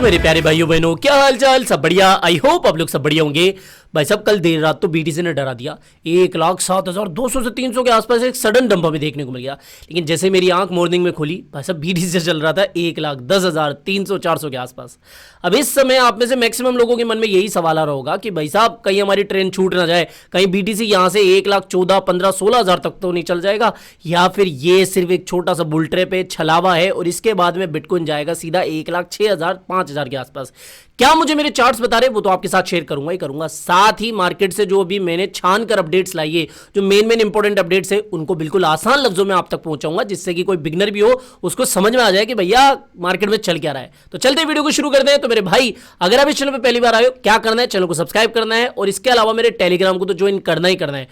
मेरे प्यारे भाइयों बहनों, क्या हाल चाल? सब बढ़िया। आई होप आप लोग सब बढ़िया होंगे। भाई साहब, कल देर रात तो बीटीसी ने डरा दिया। 1,07,200 से 300 के आसपास एक सडन डंप हमें देखने को मिल गया। लेकिन जैसे मेरी आंख मॉर्निंग में खुली, भाई साहब बीटीसी से चल रहा था 1,10,300-400 के आसपास। अब इस समय आप में से मैक्सिमम लोगों के मन में यही सवाल आ रहा होगा कि भाई साहब कहीं हमारी ट्रेन छूट ना जाए, कहीं बीटीसी यहां से 1,14,000, 15,000, 16,000 तक तो नहीं चल जाएगा, या फिर ये सिर्फ एक छोटा सा बुल ट्रैप है, छलावा है और इसके बाद में बिटकॉइन जाएगा सीधा 1,06,000, 5,000 के आसपास। क्या मुझे मेरे चार्ट्स बता रहे, वो तो आपके साथ शेयर करूंगा ही करूंगा। साथ ही मार्केट से जो अभी मैंने छान कर अपडेट्स लाई है, जो मेन इंपॉर्टेंट अपडेट्स है, उनको बिल्कुल आसान लफ्जों में आप तक पहुंचाऊंगा, जिससे कि कोई बिगनर भी हो उसको समझ में आ जाए कि भैया मार्केट में चल क्या रहा है। तो चलते वीडियो को शुरू करते हैं। तो मेरे भाई, अगर आप इस चैनल पर पहली बार आए हो, क्या करना है, चैनल को सब्सक्राइब करना है और इसके अलावा मेरे टेलीग्राम को तो ज्वाइन करना ही करना है,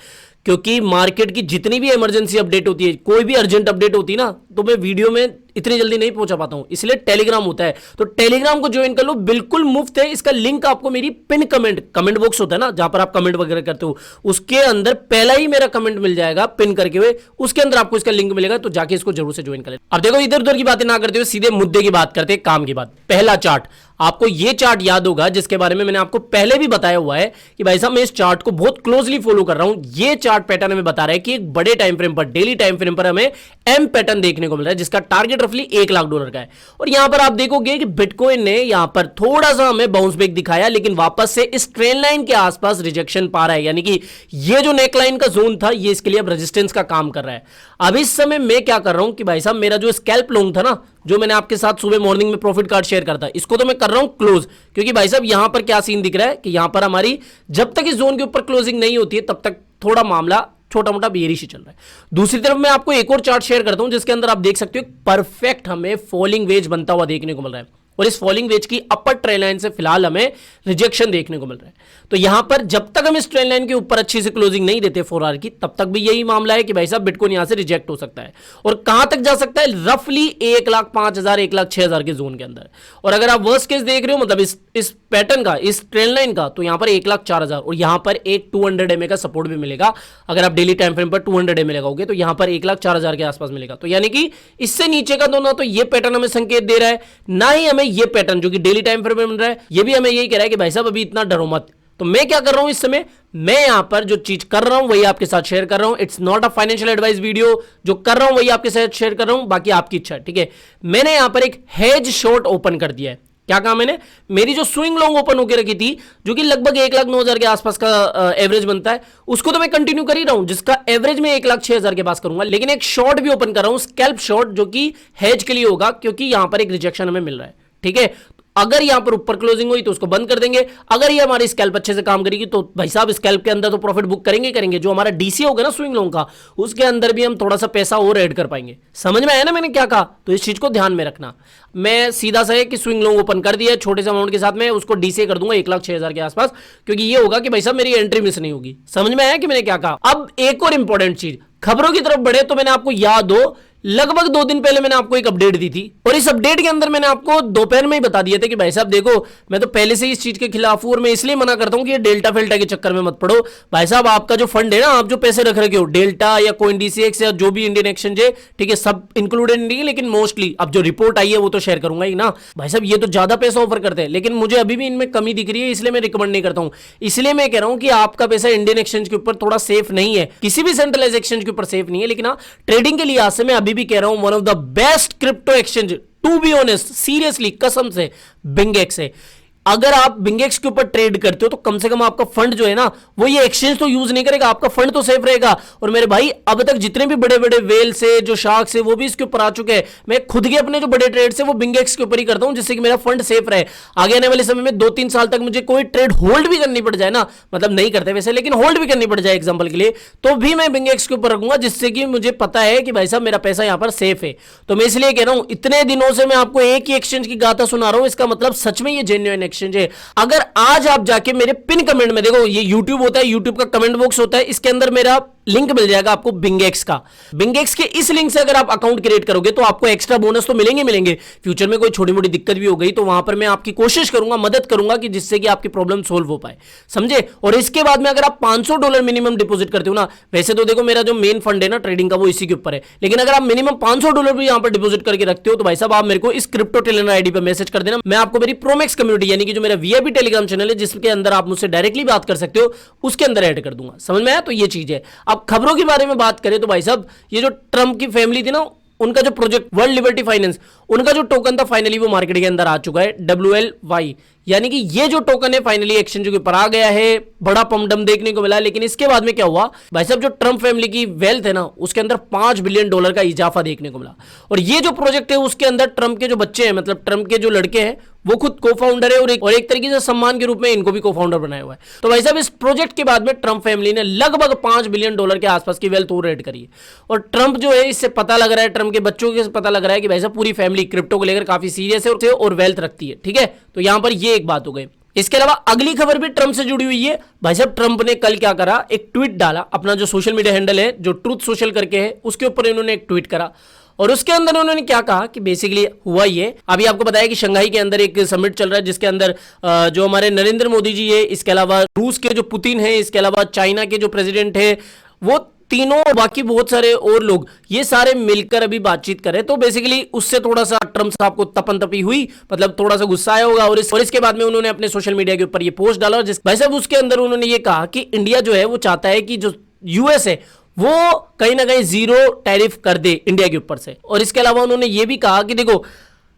क्योंकि मार्केट की जितनी भी इमरजेंसी अपडेट होती है, कोई भी अर्जेंट अपडेट होती है ना, तो मैं वीडियो में इतनी जल्दी नहीं पहुंचा पाता हूं, इसलिए टेलीग्राम होता है। तो टेलीग्राम को ज्वाइन कर लो, बिल्कुल मुफ्त है। इसका लिंक आपको मेरी पिन कमेंट बॉक्स होता है ना, जहां पर आप कमेंट वगैरह करते हो, उसके अंदर पहला ही मेरा कमेंट मिल जाएगा पिन करके हुए, उसके अंदर आपको इसका लिंक मिलेगा। तो जाके इसको जरूर से ज्वाइन करें। अब देखो, इधर उधर की बातें ना करते हुए सीधे मुद्दे की बात करते हैं, काम की बात। पहला चार्ट, आपको यह चार्ट याद होगा जिसके बारे में मैंने आपको पहले भी बताया हुआ है कि भाई साहब मैं इस चार्ट को बहुत क्लोजली फॉलो कर रहा हूं। यह चार्ट पैटर्न हमें बता रहा है कि एक बड़े टाइम फ्रेम पर, डेली टाइम फ्रेम पर हमें एम पैटर्न देखने को मिल रहा है, जिसका टारगेट रफली $1,00,000 का है। और यहां पर आप देखोगे कि बिटकॉइन ने यहां पर थोड़ा सा हमें बाउंस बैक दिखाया, लेकिन वापस से इस ट्रेंड लाइन के आसपास रिजेक्शन पा रहा है, यानी कि ये जो नेकलाइन का जोन था, ये इसके लिए अब रेजिस्टेंस का काम कर रहा है। अब इस समय मैं क्या कर रहा हूं कि भाई साहब मेरा जो स्कैल्प लॉन्ग था ना, जो मैंने आपके साथ सुबह मॉर्निंग में प्रॉफिट कार्ड शेयर करता, इसको तो मैं कर रहा हूं क्लोज, क्योंकि भाई साहब यहां पर क्या सीन दिख रहा है कि यहां पर हमारी जब तक इस जोन के ऊपर क्लोजिंग नहीं होती है, तब तक थोड़ा मामला छोटा मोटा बेयरिश चल रहा है। दूसरी तरफ मैं आपको एक और चार्ट शेयर करता हूं, जिसके अंदर आप देख सकते हो परफेक्ट हमें फॉलिंग वेज बनता हुआ देखने को मिल रहा है, और इस फॉलिंग वेज की अपर ट्रेंड लाइन से फिलहाल हमें रिजेक्शन देखने को मिल रहा है। तो यहां पर जब तक हम इस ट्रेंड लाइन के ऊपर अच्छी से क्लोजिंग नहीं देते 4 आवर की, तब तक भी यही मामला है कि भाई साहब बिटकॉइन यहां से रिजेक्ट हो सकता है। और कहां तक जा सकता है? रफली 1,05,000, 1,06,000 के जोन के अंदर। और अगर आप वर्स्ट केस देख रहे हो, मतलब इस पैटर्न का, इस ट्रेंड लाइन का, तो यहां पर 1,04,000 और यहां पर एक 200 MA का सपोर्ट भी मिलेगा। अगर आप डेली टाइम फ्रेम पर 200 MA लगाओगे तो यहां पर 1,04,000 के आसपास मिलेगा। तो यानी कि इससे नीचे का दोनों, तो ये पैटर्न हमें संकेत दे रहा है, ना ही हमें ये पैटर्न जो कि डेली टाइम फ्रेम में मिल रहा है, ये भी हमें यही कह रहा है कि भाई साहब अभी इतना डरो मत। तो मैं क्या कर रहा हूं इस समय, मैं यहां पर जो चीज कर रहा हूं वही आपके साथ शेयर कर रहा हूं। It's not a financial advice video, जो कर रहा हूं वही आपके साथ शेयर कर रहा हूं, बाकी आपकी इच्छा है, ठीक है। मैंने यहां पर एक हेज शॉर्ट ओपन कर दिया है। क्या कहा मैंने? मेरी जो स्विंग लॉन्ग ओपन होकर रखी थी, जो कि लगभग 1,09,000 के आसपास का एवरेज बनता है, उसको तो मैं कंटिन्यू कर ही रहा हूं, जिसका एवरेज मैं 1,06,000 के पास करूंगा। लेकिन एक शॉर्ट भी ओपन कर रहा हूं, स्कैल्प शॉर्ट, जो कि हेज के लिए होगा, क्योंकि यहां पर एक रिजेक्शन हमें मिल रहा है, ठीक है। अगर यहां पर ऊपर क्लोजिंग हुई तो उसको बंद कर देंगे। अगर ये हमारी स्कैल्प अच्छे से काम करेगी तो भाई साहब स्कैल्प के अंदर तो प्रॉफिट बुक करेंगे। जो हमारा डीसी होगा ना स्विंग लॉन्ग का, उसके अंदर भी हम थोड़ा सा पैसा और ऐड कर पाएंगे। समझ में आया ना मैंने क्या कहा? तो इस चीज को ध्यान में रखना। मैं सीधा सा है कि स्विंग लॉन्ग ओपन कर दिया है छोटे से अमाउंट के साथ, में उसको डीसी कर दूंगा 1,06,000 के आसपास, क्योंकि ये होगा कि भाई साहब मेरी एंट्री मिस नहीं होगी। समझ में आया कि मैंने क्या कहा? अब एक और इंपॉर्टेंट चीज, खबरों की तरफ बढ़े तो मैंने आपको याद हो, लगभग 2 दिन पहले मैंने आपको एक अपडेट दी थी, और इस अपडेट के अंदर मैंने आपको दोपहर में ही बता दिया था कि भाई साहब देखो, मैं तो पहले से ही इस चीज के खिलाफ हूं, और मैं इसलिए मना करता हूं कि ये डेल्टा फेल्टा के चक्कर में मत पड़ो। भाई साहब आपका जो फंड है ना, आप जो पैसे रख रखे हो डेल्टा या CoinDCX या जो भी इंडियन एक्सचेंज है, ठीक है, सब इंक्लूडेड नहीं है, लेकिन मोस्टली अब जो रिपोर्ट आई है वो तो शेयर करूंगा ही ना। भाई साहब ये तो ज्यादा पैसा ऑफर करते हैं, लेकिन मुझे अभी भी इनमें कमी दिख रही है, इसलिए मैं रिकमेंड नहीं करता हूं। इसलिए मैं कह रहा हूं कि आपका पैसा इंडियन एक्सचेंज के ऊपर थोड़ा सेफ नहीं है, किसी भी सेंट्रलाइज एक्सचेंज के ऊपर सेफ नहीं है, लेकिन ट्रेडिंग के लिहाज से मैं अभी भी कह रहा हूं one of the best crypto exchange, to be honest, seriously कसम से, बिंगेक्स है। अगर आप बिंगेक्स के ऊपर ट्रेड करते हो तो कम से कम आपका फंड जो है ना, वो ये एक्सचेंज तो यूज नहीं करेगा, आपका फंड तो सेफ रहेगा। और मेरे भाई अब तक जितने भी बड़े बड़े वेल से, जो शार्क से, वो भी इसके ऊपर आ चुके हैं। मैं खुद के अपने जो बड़े ट्रेड से वो बिंगेक्स के ऊपर ही करता हूं, जिससे कि मेरा फंड सेफ रहे। आगे आने वाले समय में 2-3 साल तक मुझे कोई ट्रेड होल्ड भी करनी पड़ जाए ना, मतलब नहीं करते वैसे, लेकिन होल्ड भी करनी पड़ जाए एग्जांपल के लिए, तो भी मैं बिंगेक्स के ऊपर रखूंगा, जिससे कि मुझे पता है कि भाई साहब मेरा पैसा यहां पर सेफ है। तो मैं इसलिए कह रहा हूं, इतने दिनों से मैं आपको एक ही एक्सचेंज की गाथा सुना रहा हूं, इसका मतलब सच में ये जेन्युइन है एक्सचेंज है। अगर आज आप जाके मेरे पिन कमेंट में देखो, ये यूट्यूब होता है, यूट्यूब का कमेंट बॉक्स होता है, इसके अंदर मेरा लिंक मिल जाएगा आपको बिंगेक्स का। बिंगेक्स के इस लिंक से अगर आप अकाउंट क्रिएट करोगे तो आपको एक्स्ट्रा बोनस तो मिलेंगे। फ्यूचर में कोई छोटी मोटी दिक्कत भी हो गई तो वहां पर मैं आपकी कोशिश करूंगा, मदद करूंगा कि जिससे कि आपकी प्रॉब्लम सोल्व हो पाए, समझे। और इसके बाद में अगर आप $500 मिनिमम डिपॉजिट करते हो ना, वैसे तो देखो मेरा जो मेन फंड है ना ट्रेडिंग का वो इसी के ऊपर है, लेकिन अगर आप मिनिमम $500 भी यहां पर डिपॉजिट करके रखते हो तो भाई साहब आप मेरे को इस क्रिप्टो ट्रिलियनर आईडी पर मैसेज कर देना। मैं आपको मेरी प्रोमैक्स कम्युनिटी यानी कि जो मेरा वीआईपी टेलीग्राम चैनल है जिसके अंदर आप मुझसे डायरेक्टली बात कर सकते हो, उसके अंदर ऐड कर दूंगा। समझ में आया? तो ये चीज है। अब खबरों के बारे में बात करें तो भाई साहब ये जो ट्रंप की फैमिली थी ना, उनका जो प्रोजेक्ट वर्ल्ड लिबर्टी फाइनेंस, उनका जो टोकन था फाइनली वो मार्केट के अंदर आ चुका है, WLY, यानी कि ये जो टोकन है फाइनली एक्सचेंज के ऊपर आ गया है। बड़ा पमडम देखने को मिला। लेकिन इसके बाद में क्या हुआ भाई साहब, जो ट्रंप फैमिली की वेल्थ है ना उसके अंदर $5 बिलियन का इजाफा देखने को मिला। और ये जो प्रोजेक्ट है उसके अंदर ट्रंप के जो बच्चे हैं, मतलब ट्रंप के जो लड़के हैं, वो खुद को फाउंडर है और एक तरीके से सम्मान के रूप में इनको भी को फाउंडर बनाया हुआ है। तो भाई साहब इस प्रोजेक्ट के बाद में ट्रंप फैमिली ने लगभग $5 बिलियन के आसपास की वेल्थ और ऐड करी है। और ट्रंप जो है, इससे पता लग रहा है, ट्रंप के बच्चों के पता लग रहा है कि भाई साहब पूरी फैमिली क्रिप्टो को लेकर काफी सीरियस है और वेल्थ रखती है। ठीक है, तो यहां पर ये एक बात हो गई। इसके अलावा अगली खबर भी ट्रंप से जुड़ी हुई है। भाई साहब ट्रंप ने कल क्या करा, एक ट्वीट डाला, अपना जो सोशल मीडिया हैंडल है जो ट्रूथ सोशल करके है उसके ऊपर इन्होंने एक ट्वीट करा। और उसके अंदर उन्होंने क्या कहा कि बेसिकली हुआ ये, अभी आपको बताया कि शंघाई के अंदर एक समिट चल रहा है जिसके अंदर जो हमारे नरेंद्र मोदी जी है, इसके अलावा रूस के जो पुतिन है, इसके अलावा चाइना के जो प्रेसिडेंट है, वो तीनों, बाकी बहुत सारे और लोग, ये सारे मिलकर अभी बातचीत करें। तो बेसिकली उससे थोड़ा सा ट्रंप साहब को तपन तपी हुई, मतलब थोड़ा सा गुस्सा आया होगा। और इसके बाद में उन्होंने अपने सोशल मीडिया के ऊपर ये पोस्ट डाला, जिस भाई साहब उसके अंदर उन्होंने ये कहा कि इंडिया जो है वो चाहता है कि जो यूएस है वो कहीं ना कहीं 0 टैरिफ कर दे इंडिया के ऊपर से। और इसके अलावा उन्होंने ये भी कहा कि देखो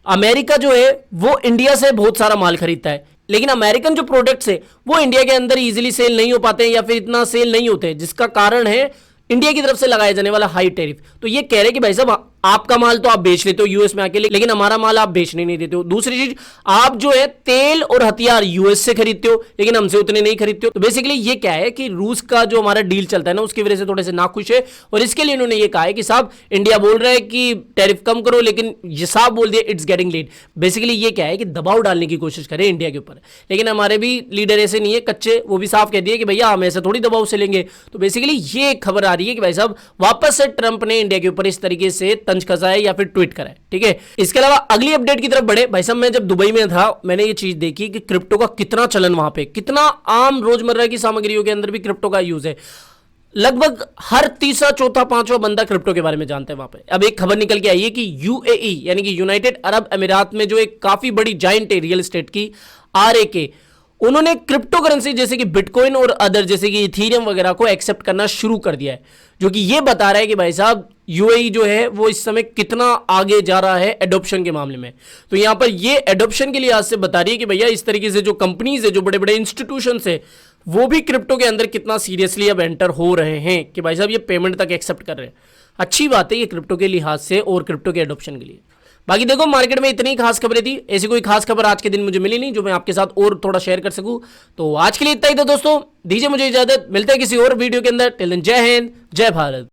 अमेरिका जो है वो इंडिया से बहुत सारा माल खरीदता है, लेकिन अमेरिकन जो प्रोडक्ट्स है वो इंडिया के अंदर इजीली सेल नहीं हो पाते हैं या फिर इतना सेल नहीं होते, जिसका कारण है इंडिया की तरफ से लगाया जाने वाला हाई टैरिफ। तो ये कह रहे कि भाई साहब आपका माल तो आप बेच लेते हो यूएस में आके, लेकिन हमारा माल आप बेचने नहीं देते हो। दूसरी चीज, आप जो है तेल और हथियार यूएस से खरीदते हो लेकिन हमसे उतने नहीं खरीदते हो। तो बेसिकली ये क्या है कि रूस का जो हमारा डील चलता है ना उसकी वजह से थोड़े से नाखुश है। और इसके लिए उन्होंने ये कहा है कि साहब इंडिया बोल रहा है कि टैरिफ कम करो, लेकिन ये साहब बोल दिया इट्स गेटिंग लेट। बेसिकली ये क्या है कि दबाव डालने की कोशिश करें इंडिया के ऊपर, लेकिन हमारे भी लीडर ऐसे नहीं है कच्चे, वो भी साफ कह दिए कि भैया हम ऐसे थोड़ी दबाव से लेंगे। तो बेसिकली ये खबर आ रही है कि भाई साहब वापस से ट्रंप ने इंडिया के ऊपर इस तरीके से तंज कसा है या फिर ट्वीट करा है। ठीक है, इसके अलावा अगली अपडेट की तरफ बढ़े। भाई साहब मैं जब दुबई में था मैंने ये चीज देखी कि क्रिप्टो का कितना चलन वहां पे, कितना आम रोजमर्रा की सामग्रियों के अंदर भी क्रिप्टो का यूज है। लगभग हर तीसरा चौथा पांचवा बंदा क्रिप्टो के बारे में जानता है वहां पे। अब एक खबर निकल के आई है कि यूएई यानी कि यूनाइटेड अरब अमीरात में जो एक काफी बड़ी जायंट है रियल एस्टेट की, RAK, उन्होंने क्रिप्टो करेंसी जैसे कि बिटकॉइन और अदर जैसे कि इथीरियम वगैरह को एक्सेप्ट करना शुरू कर दिया है, जो कि ये बता रहा है कि भाई साहब यूएई जो है वो इस समय कितना आगे जा रहा है एडॉप्शन के मामले में। तो यहां पर ये एडॉप्शन के लिहाज से बता रही है कि भैया इस तरीके से जो कंपनीज है, जो बड़े बड़े इंस्टीट्यूशन है, वो भी क्रिप्टो के अंदर कितना सीरियसली अब एंटर हो रहे हैं कि भाई साहब ये पेमेंट तक एक्सेप्ट कर रहे हैं। अच्छी बात है ये क्रिप्टो के लिहाज से और क्रिप्टो के एडॉप्शन के लिए। बाकी देखो मार्केट में इतनी खास खबरें थी, ऐसी कोई खास खबर आज के दिन मुझे मिली नहीं जो मैं आपके साथ और थोड़ा शेयर कर सकूं। तो आज के लिए इतना ही था दोस्तों, दीजिए मुझे इजाजत, मिलते हैं किसी और वीडियो के अंदर। टिल देन जय हिंद, जय भारत।